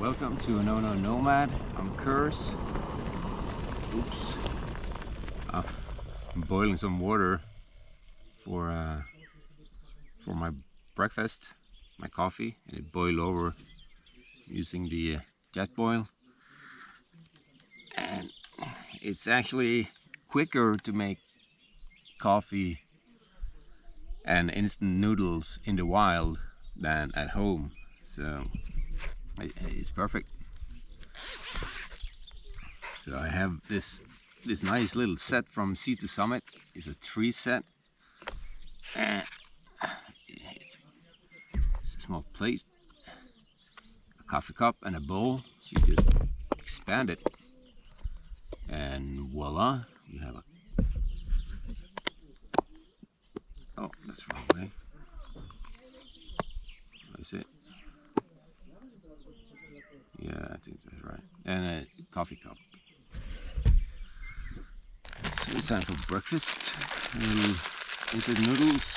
Welcome to a No Nomad. I'm Curse. Oops. I'm boiling some water for my breakfast, my coffee, and it boiled over using the jet boil. And it's actually quicker to make coffee and instant noodles in the wild than at home, so it's perfect. So I have this nice little set from Sea to Summit. It's a 3 set, and it's a small plate, a coffee cup, and a bowl. So you just expand it, and voila, you have a. Oh, that's the wrong way. That's it. Yeah, I think that's right. And a coffee cup. So it's time for breakfast. Instant noodles.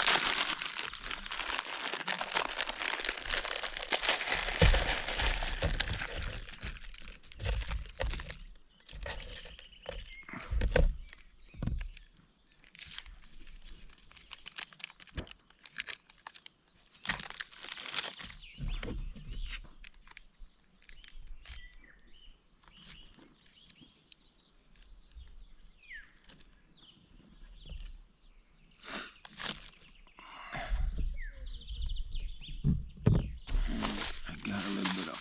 Got a little bit of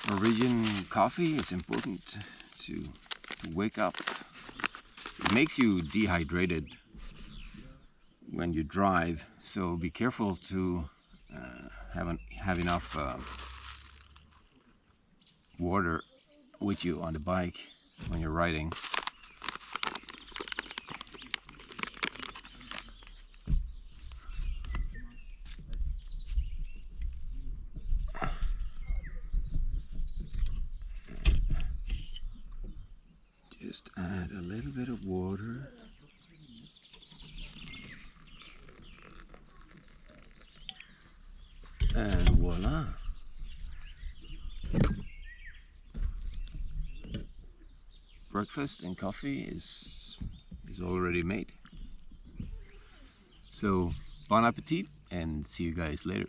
Norwegian coffee. It's important to wake up. It makes you dehydrated when you drive, so be careful to have enough water with you on the bike when you're riding. Just add a little bit of water. And voila. Breakfast and coffee is already made. So bon appetit and see you guys later.